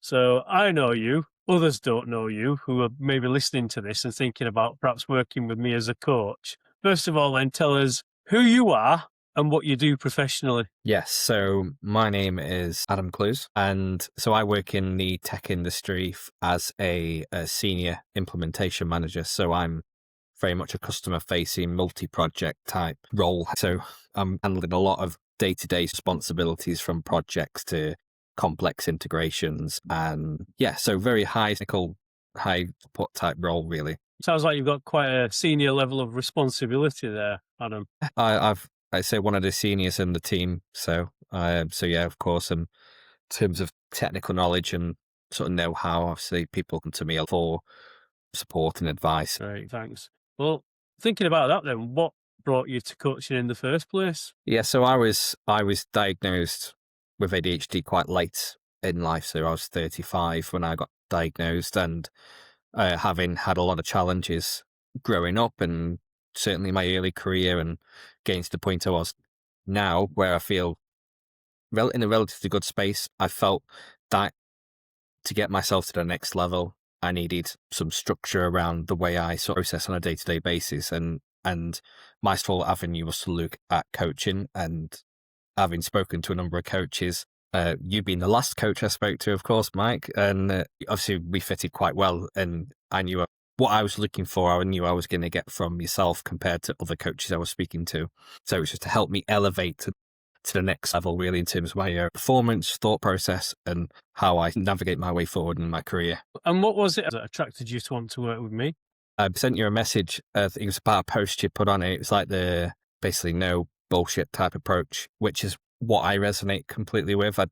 So I know you, others don't know you, who are maybe listening to this and thinking about perhaps working with me as a coach. First of all, then tell us who you are and what you do professionally. Yes, so my name is Adam Clues, and so I work in the tech industry as a senior implementation manager. So I'm very much a customer-facing, multi-project type role. So I'm handling a lot of day-to-day responsibilities from projects to complex integrations, and yeah, so very high technical, high support type role, really. Sounds like you've got quite a senior level of responsibility there, Adam. I say one of the seniors in the team, so yeah, of course. And in terms of technical knowledge and sort of know-how, obviously people come to me for support and advice. Great, thanks. Well, thinking about that then, what brought you to coaching in the first place? Yeah, so I was diagnosed with ADHD quite late in life. So I was 35 when I got diagnosed, and having had a lot of challenges growing up, and certainly my early career, and getting to the point I was now, where I feel in a relatively good space. I felt that to get myself to the next level, I needed some structure around the way I sort of process on a day-to-day basis, and my sole avenue was to look at coaching. And having spoken to a number of coaches, you being the last coach I spoke to, of course, Mike, and obviously we fitted quite well, and I knew what I was looking for. I knew I was going to get from yourself compared to other coaches I was speaking to. So it was just to help me elevate to the next level, really, in terms of my performance, thought process, and how I navigate my way forward in my career. And what was it that attracted you to want to work with me? I sent you a message. I think it was about a post you put on it. It's like the basically no bullshit type approach, which is what I resonate completely with. I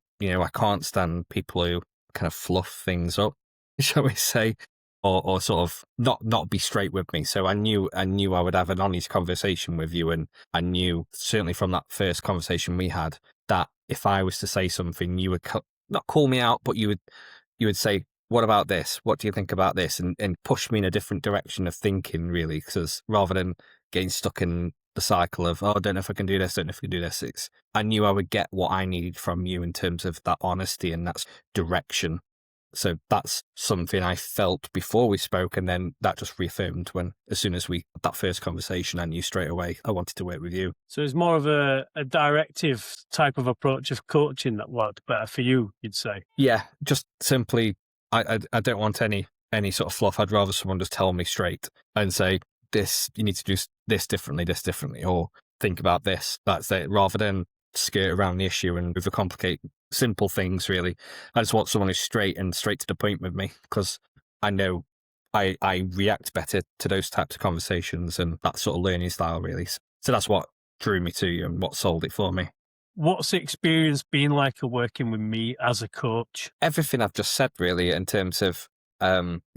can't stand people who kind of fluff things up, shall we say, or sort of not be straight with me. So I knew I would have an honest conversation with you, and I knew certainly from that first conversation we had that if I was to say something, you would not call me out, but you would say, "What about this? What do you think about this?" and push me in a different direction of thinking, really, because rather than getting stuck in the cycle of, "Oh, I don't know if I can do this, don't know if I can do this," I knew I would get what I needed from you in terms of that honesty and that's direction. So that's something I felt before we spoke, and then that just reaffirmed when, as soon as we had that first conversation, I knew straight away I wanted to work with you. So it's more of a directive type of approach of coaching that worked better for you, you'd say. Yeah, just simply, I don't want any sort of fluff. I'd rather someone just tell me straight and say, this, you need to do this differently, or think about this. That's it, rather than skirt around the issue and overcomplicate simple things, really. I just want someone who's straight to the point with me, because I know I react better to those types of conversations and that sort of learning style, really. So that's what drew me to you and what sold it for me. What's the experience been like of working with me as a coach? Everything I've just said, really, in terms of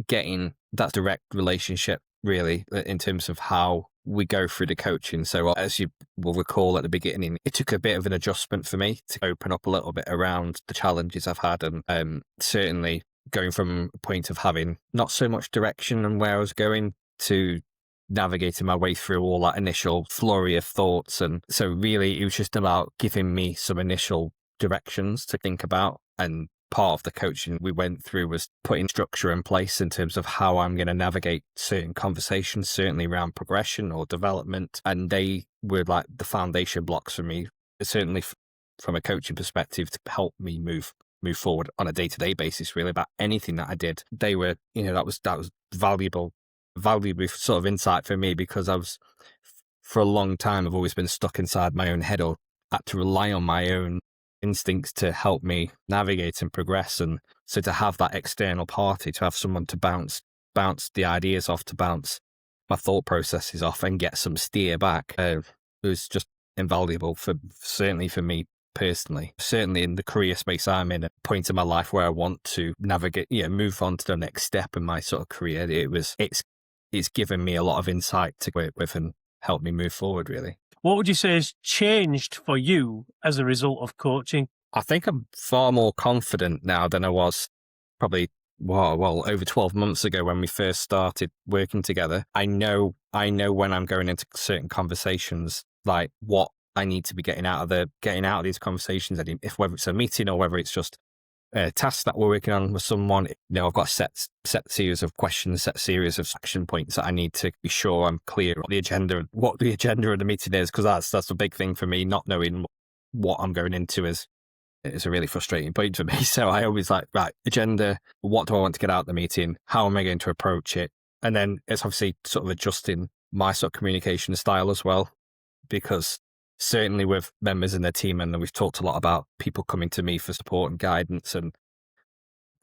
getting that direct relationship, really, in terms of how we go through the coaching. So as you will recall at the beginning, it took a bit of an adjustment for me to open up a little bit around the challenges I've had, and certainly going from a point of having not so much direction and where I was going to navigating my way through all that initial flurry of thoughts. And so really it was just about giving me some initial directions to think about, and part of the coaching we went through was putting structure in place in terms of how I'm going to navigate certain conversations, certainly around progression or development. And they were like the foundation blocks for me, certainly from a coaching perspective, to help me move forward on a day-to-day basis, really, about anything that I did. They were, that was valuable sort of insight for me, because for a long time, I've always been stuck inside my own head, or had to rely on my own instincts to help me navigate and progress. And so to have that external party, to have someone to bounce the ideas off, to bounce my thought processes off and get some steer back, it was just invaluable, certainly for me personally, certainly in the career space I'm in, a point in my life where I want to navigate, move on to the next step in my sort of career. It's given me a lot of insight to work with and help me move forward, really. What would you say has changed for you as a result of coaching? I think I'm far more confident now than I was probably, over 12 months ago when we first started working together. I know when I'm going into certain conversations, like what I need to be getting out of these conversations, if whether it's a meeting or whether it's just task that we're working on with someone, I've got a set series of questions, set series of action points that I need to be sure I'm clear what the agenda of the meeting is, because that's a big thing for me. Not knowing what I'm going into is a really frustrating point for me. So I always like, right, agenda, what do I want to get out of the meeting? How am I going to approach it? And then it's obviously sort of adjusting my sort of communication style as well, because certainly with members in their team, and we've talked a lot about people coming to me for support and guidance, and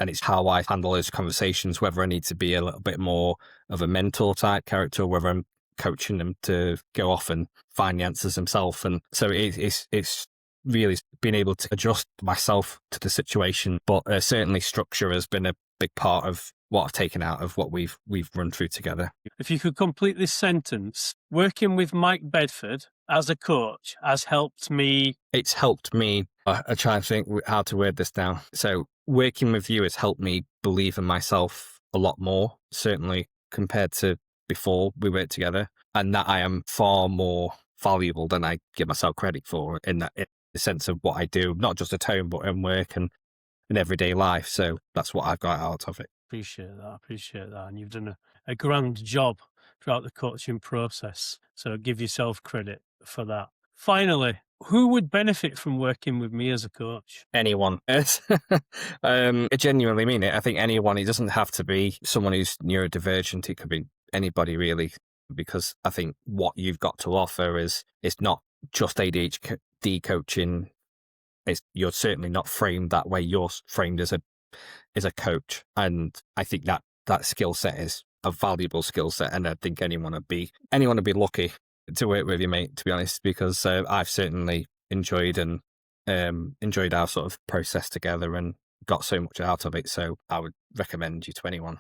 it's how I handle those conversations, whether I need to be a little bit more of a mentor type character, or whether I'm coaching them to go off and find the answers themselves. And so it's really being able to adjust myself to the situation. But certainly structure has been a big part of what I've taken out of what we've run through together. If you could complete this sentence, working with Mike Bedford as a coach has helped me. It's helped me. I try and think how to word this now. So working with you has helped me believe in myself a lot more, certainly compared to before we worked together, and that I am far more valuable than I give myself credit for in the sense of what I do, not just at home, but in work and in everyday life. So that's what I've got out of it. Appreciate that. And you've done a grand job throughout the coaching process. So give yourself credit for that. Finally, who would benefit from working with me as a coach? Anyone. I genuinely mean it. I think anyone. It doesn't have to be someone who's neurodivergent. It could be anybody, really, because I think what you've got to offer is not just ADHD coaching. You're certainly not framed that way. You're framed as a coach, and I think that skill set is a valuable skill set. And I think anyone would be lucky to work with you, mate. To be honest, because I've certainly enjoyed our sort of process together and got so much out of it. So I would recommend you to anyone.